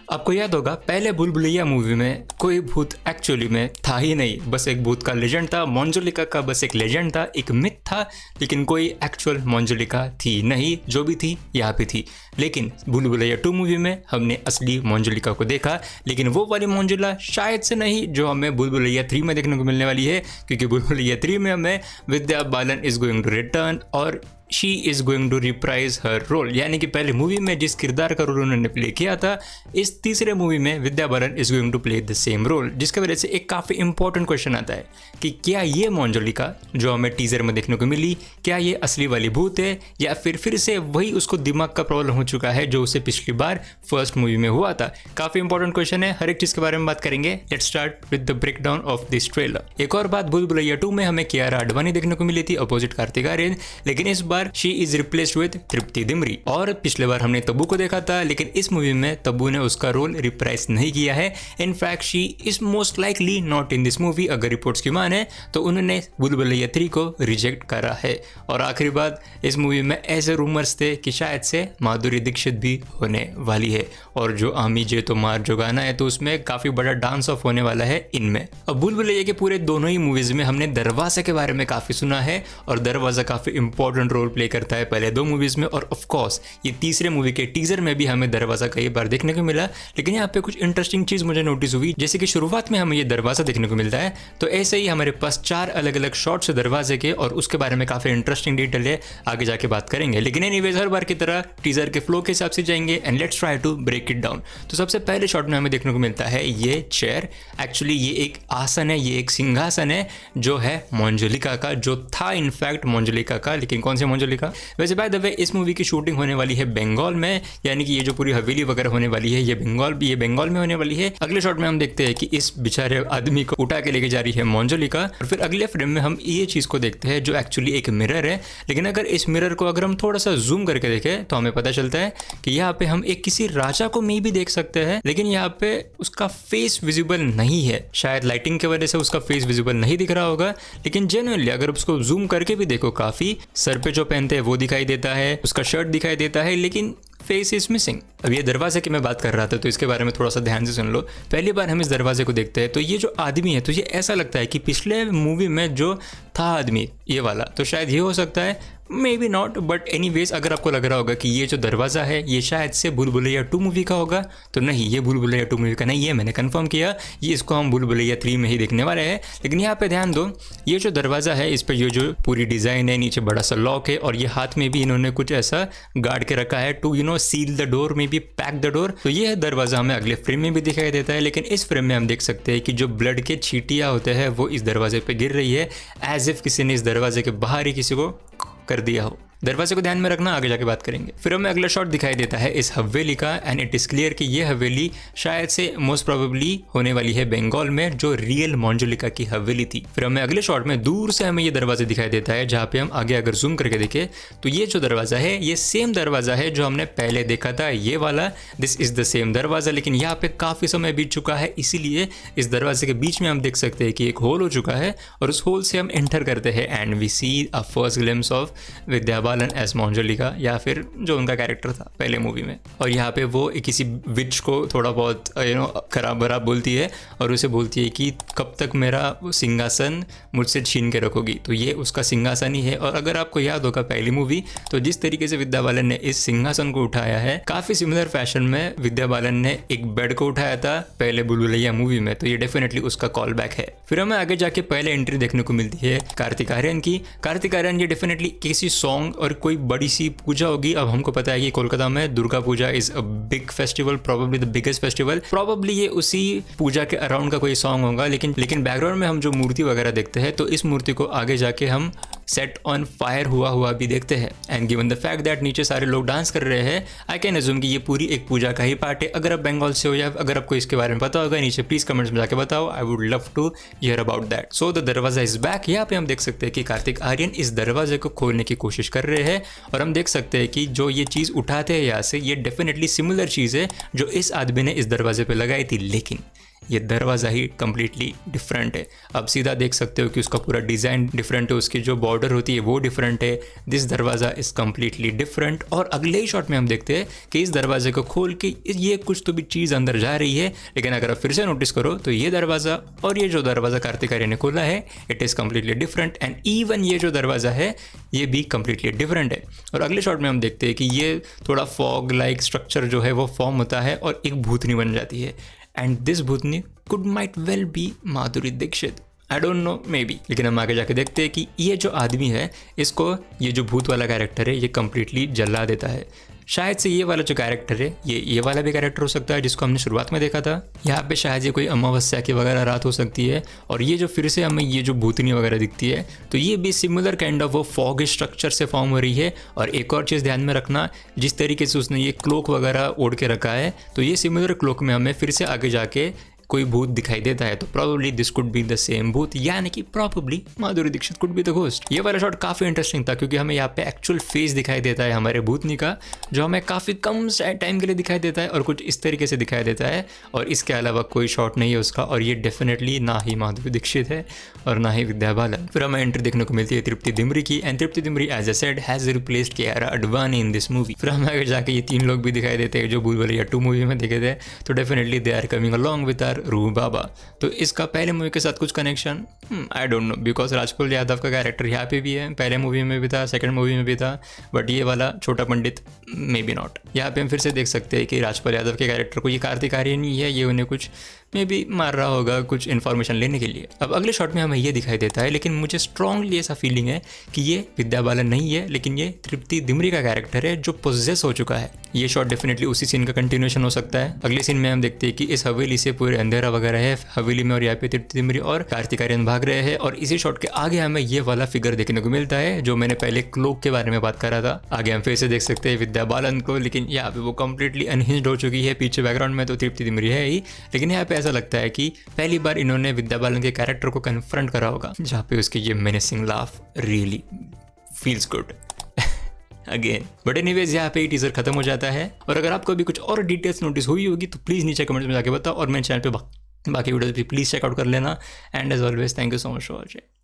आपको याद होगा पहले भूल भुलैया मूवी में कोई भूत एक्चुअली में था ही नहीं, बस एक भूत का लेजेंड था। मंजुलिका का बस एक लेजेंड था, एक मिथ था, लेकिन कोई एक्चुअल मंजुलिका थी नहीं। जो भी थी यहाँ पे थी। लेकिन भूल भुलैया 2 मूवी में हमने असली मंजुलिका को देखा, लेकिन वो वाली मंजुला शायद से नहीं जो हमें भूल भुलैया 3 में देखने को मिलने वाली है, क्योंकि भूल भुलैया 3 में हमें Vidya Balan is going to return और she is going to reprise her role. यानी कि पहले मूवी में जिस किरदार का रोल उन्होंने प्ले किया था, इस तीसरे मूवी में Vidya Balan is going to play the same role, जिसकी वजह से एक काफ़ी इंपॉर्टेंट क्वेश्चन आता है कि क्या ये मंजुलिका जो हमें टीजर में देखने को मिली, क्या ये असली वाली भूत है या फिर से वही उसको दिमाग का प्रॉब्लम हो चुका है जो उसे पिछली बार फर्स्ट मूवी में हुआ था। काफ़ी इंपॉर्टेंट क्वेश्चन है, हर एक चीज़ के बारे में बात करेंगे। Let's start with the breakdown of this trailer. एक और बात, भूल भुलैया 2 में हमें कियारा आडवाणी देखने को मिली थी अपोजिट कार्तिक आर्यन, लेकिन इस बार शी इज रिप्लेस्ड विद तृप्ति दिमरी। और पिछले बार हमने तब्बू को देखा था, लेकिन इस मूवी में तब्बू ने उसका रोल रिप्राइज नहीं किया है। In fact she is most likely not in this movie. अगर रिपोर्ट्स की माने तो उन्होंने भूल भुलैया 3 को रिजेक्ट करा है। और आखिरी बात, इस मूवी में ऐसे रूमर्स थे कि शायद से माधुरी दीक्षित भी होने वाली है, और जो आमी जे तो मार जो गाना है तो उसमें काफी बड़ा डांस ऑफ होने वाला है इनमें। अब भूल भुलैया के पूरे दोनों ही मूवीज में हमने दरवाजा के बारे में काफी सुना है, और दरवाजा काफी इंपॉर्टेंट रोल प्ले करता है पहले 2 मूवीज में, और ऑफ कोर्स ये तीसरे मूवी के टीजर में भी हमें दरवाजा कई बार देखने को मिला। लेकिन यहाँ पे कुछ इंटरेस्टिंग चीज मुझे नोटिस हुई, जैसे कि शुरुआत में हमें ये दरवाजा देखने को मिलता है, तो ऐसे ही हमारे पास 4 अलग अलग शॉट्स है दरवाजे के, और उसके बारे में काफी इंटरेस्टिंग डिटेल है, आगे जाके बात करेंगे। लेकिन एनीवेज हर बार की तरह टीजर के फ्लो के हिसाब से जाएंगे and let's try to break it down. तो सबसे पहले शॉट में हमें देखने को मिलता है ये चेयर। एक्चुअली ये एक आसन है, ये एक सिंहासन है जो है मंजुलिका का, जो था इनफैक्ट मंजुलिका का। लेकिन कौन से मंजुलिका? वैसे बाय द वे इस मूवी की शूटिंग होने वाली है बंगाल में, यानी कि ये जो पूरी हवेली वगैरह होने वाली है ये बंगाल में होने वाली है। अगले शॉट में हम देखते हैं कि इस बेचारे आदमी को उठा के लेके जा रही है मंजुलिका, और फिर अगले फ्रेम में हम ये चीज को देखते हैं जो एक्चुअली एक मिरर है। लेकिन अगर इस मिरर को अगर हम थोड़ा सा जूम करके देखें तो हमें पता चलता है कि यहाँ पे हम एक किसी राजा को मे भी देख सकते हैं, लेकिन यहाँ पे उसका फेस विजिबल नहीं है। शायद लाइटिंग की वजह से उसका फेस विजिबल नहीं दिख रहा होगा, लेकिन जेन्युइनली अगर उसको जूम करके भी देखो, काफी सर पे जो पहनते हैं वो दिखाई देता है, उसका शर्ट दिखाई देता है, लेकिन फेस इज मिसिंग। अब ये दरवाजे की मैं बात कर रहा था तो इसके बारे में थोड़ा सा ध्यान से सुन लो। पहली बार हम इस दरवाजे को देखते हैं तो ये जो आदमी है, तो ये ऐसा लगता है कि पिछले मूवी में जो था आदमी ये वाला, तो शायद ये हो सकता है, may be not, but anyways अगर आपको लग रहा होगा कि ये जो दरवाज़ा है ये शायद से भूल भुलैया 2 मूवी का होगा, तो नहीं, ये भूल भुलैया 2 मूवी का नहीं है, मैंने कंफर्म किया। ये इसको हम भूल भुलैया 3 में ही देखने वाले हैं। लेकिन यहाँ पे ध्यान दो, ये जो दरवाज़ा है इस पर ये जो पूरी डिज़ाइन है, नीचे बड़ा सा लॉक है, और ये हाथ में भी इन्होंने कुछ ऐसा गाड़ के रखा है to seal the door, maybe pack the door. तो ये दरवाज़ा हमें अगले फ्रेम में भी दिखाई देता है। लेकिन इस फ्रेम में हम देख सकते हैं कि जो ब्लड के छींटियाँ होते हैं वो इस दरवाजे पर गिर रही है, एज इफ किसी ने इस दरवाजे के बाहर ही किसी को कर दिया हो। दरवाजे को ध्यान में रखना, आगे जाके बात करेंगे। फिर हमें अगला शॉट दिखाई देता है इस हवेली का, एंड इट इज क्लियर कि ये हवेली शायद से मोस्ट प्रोबेबली होने वाली है बंगाल में, जो रियल मंजुलिका की हवेली थी। फिर हमें अगले शॉट में दूर से हमें ये दरवाजा दिखाई देता है, जहाँ पे हम आगे अगर जूम करके देखें तो ये जो दरवाजा है ये सेम दरवाजा है जो हमने पहले देखा था, ये वाला, दिस इज द सेम दरवाजा। लेकिन यहाँ पे काफी समय बीत चुका है, इसीलिए इस दरवाजे के बीच में हम देख सकते हैं कि एक होल हो चुका है, और उस होल से हम एंटर करते हैं and we see a first glimpse of Vidya Balan as Manjulika, या फिर जो उनका कैरेक्टर था पहले मूवी में। और यहाँ पे वो किसी विच को थोड़ा बहुत खराब बराब बोलती है, और उसे बोलती है कि कब तक मेरा सिंहासन मुझसे छीन के रखोगी। तो ये उसका सिंहासन ही है। और अगर आपको याद होगा पहली मूवी, तो जिस तरीके से विद्या बालन ने इस सिंहासन को उठाया है, काफी सिमिलर फैशन में विद्या बालन ने एक बेड को उठाया था पहले भूल भुलैया मूवी में, तो ये डेफिनेटली उसका कॉल बैक है। फिर हमें आगे जाके पहले एंट्री देखने को मिलती है कार्तिक आर्यन की। कार्तिक आर्यन ये डेफिनेटली किसी सॉन्ग और कोई बड़ी सी पूजा होगी। अब हमको पता है कि कोलकाता में Durga Puja is a big festival, probably the biggest festival, probably ये उसी पूजा के अराउंड का कोई सॉन्ग होगा। लेकिन बैकग्राउंड में हम जो मूर्ति वगैरह देखते हैं, तो इस मूर्ति को आगे जाके हम सेट ऑन फायर हुआ भी देखते हैं। And given the fact that नीचे सारे लोग डांस कर रहे हैं, आई कैन अज्यूम कि ये पूरी एक पूजा का ही पार्ट है। अगर आप बंगाल से हो या अगर आपको इसके बारे में पता होगा, नीचे प्लीज कमेंट्स में जाके बताओ, I would love to hear about that. So the darwaza is back. यहाँ पे हम देख सकते हैं कि कार्तिक आर्यन इस दरवाजे को खोलने की कोशिश कर रहे हैं, और हम देख सकते हैं कि जो ये चीज़ उठाते हैं यहाँ से, ये डेफिनेटली सिमिलर चीज़ है जो इस आदमी ने इस दरवाजे पे लगाई थी। लेकिन ये दरवाज़ा ही कम्प्लीटली डिफरेंट है। आप सीधा देख सकते हो कि उसका पूरा डिज़ाइन डिफरेंट है, उसकी जो बॉर्डर होती है वो डिफरेंट है। दिस दरवाज़ा इज़ कम्प्लीटली डिफरेंट। और अगले ही शॉट में हम देखते हैं कि इस दरवाजे को खोल के ये कुछ तो भी चीज़ अंदर जा रही है, लेकिन अगर आप फिर से नोटिस करो तो ये दरवाज़ा और ये जो दरवाज़ा कार्तिक आर्यन ने खोला है it is completely different. And even ये जो दरवाज़ा है ये भी कम्प्लीटली डिफरेंट है। और अगले शॉट में हम देखते हैं कि ये थोड़ा फॉग लाइक स्ट्रक्चर जो है वो फॉर्म होता है और एक भूतनी बन जाती है। And this bhootni could might well be Madhuri Dixit, I don't know, maybe. लेकिन हम आगे जाके देखते हैं कि ये जो आदमी है इसको ये जो भूत वाला कैरेक्टर है ये कम्प्लीटली जला देता है। शायद से ये वाला जो कैरेक्टर है ये वाला भी कैरेक्टर हो सकता है जिसको हमने शुरुआत में देखा था। यहाँ पे शायद ये कोई अमावस्या की वगैरह रात हो सकती है। और ये जो फिर से हमें ये जो भूतनी वगैरह दिखती है तो ये भी सिमिलर काइंड ऑफ वो फॉग स्ट्रक्चर से फॉर्म हो रही है। और एक और चीज़ ध्यान में रखना, जिस तरीके से उसने ये क्लोक वगैरह ओढ़ के रखा है तो ये सिमिलर क्लोक में हमें फिर से आगे जाके कोई भूत दिखाई देता है। तो probably this could be the same bhoot, यानी कि probably Madhuri Dixit could be the ghost. ये वाला शॉट काफ़ी इंटरेस्टिंग था क्योंकि हमें यहाँ पे एक्चुअल फेस दिखाई देता है हमारे भूतनी का, जो हमें काफ़ी कम टाइम के लिए दिखाई देता है और कुछ इस तरीके से दिखाई देता है। और इसके अलावा कोई शॉट नहीं है उसका। और ये डेफिनेटली ना ही माधुरी दीक्षित है और ना ही विद्या बालन। फिर हमें एंट्री देखने को मिलती है तृप्ति दिमरी की। And Tripti Dimri as a said has replaced Kiara Advani in this movie. फिर हमें अगर जाके ये 3 लोग भी दिखाई देते हैं जो भूलभुलैया 2 मूवी में देखे थे, तो definitely they are coming along with our Rooh Baba. तो इसका पहले मूवी के साथ कुछ connection I don't know, because Rajpal Yadav का कैरेक्टर यहाँ पे भी है, पहले मूवी में भी था, सेकंड मूवी में भी था, बट ये वाला छोटा पंडित मे बी नॉट। यहाँ पे हम फिर से देख सकते हैं कि राजपाल यादव के कैरेक्टर को ये कार्तिक आर्यन ही है, ये उन्हें कुछ मे बी मार रहा होगा कुछ इन्फॉर्मेशन लेने के लिए। अब अगले शॉट में हमें ये दिखाई देता है, लेकिन मुझे स्ट्रांगली ऐसा फीलिंग है कि ये विद्या बालन नहीं है, लेकिन ये तृप्ति दिमरी का कैरेक्टर है जो पोजेस हो चुका है। ये शॉट डेफिनेटली उसी सीन का कंटिन्यूएशन हो सकता है। अगले सीन में हम देखते हैं कि इस हवेली से पूरे अंधेरा वगैरह है हवेली में, और यहाँ पे तृप्ति दिमरी और कार्तिक आर्यन भाग रहे हैं। और इसी शॉट के आगे हमें ये वाला फिगर देखने को मिलता है जो मैंने पहले क्लोक के बारे में बात करा था। आगे हम फिर से देख सकते हैं विद्या बालन को, लेकिन यहाँ पे वो कम्प्लीटली अनहिंज्ड हो चुकी है। पीछे बैकग्राउंड में तो तृप्ति दिमरी है ही, लेकिन यहाँ पे ऐसा लगता है कि पहली बार इन्होंने विद्या बालन के कैरेक्टर को कन्फ्रंट करा होगा, जहाँ पे उसकी ये menacing laugh really feels good again. But anyways यहाँ पे टीजर खत्म हो जाता है। और अगर आपको भी कुछ और डिटेल्स नोटिस हुई होगी तो प्लीज़ नीचे कमेंट्स में जाके बताओ, और मेरे चैनल पे बाकी वीडियोस भी प्लीज़ चेकआउट कर लेना। And as always thank you so much for watching.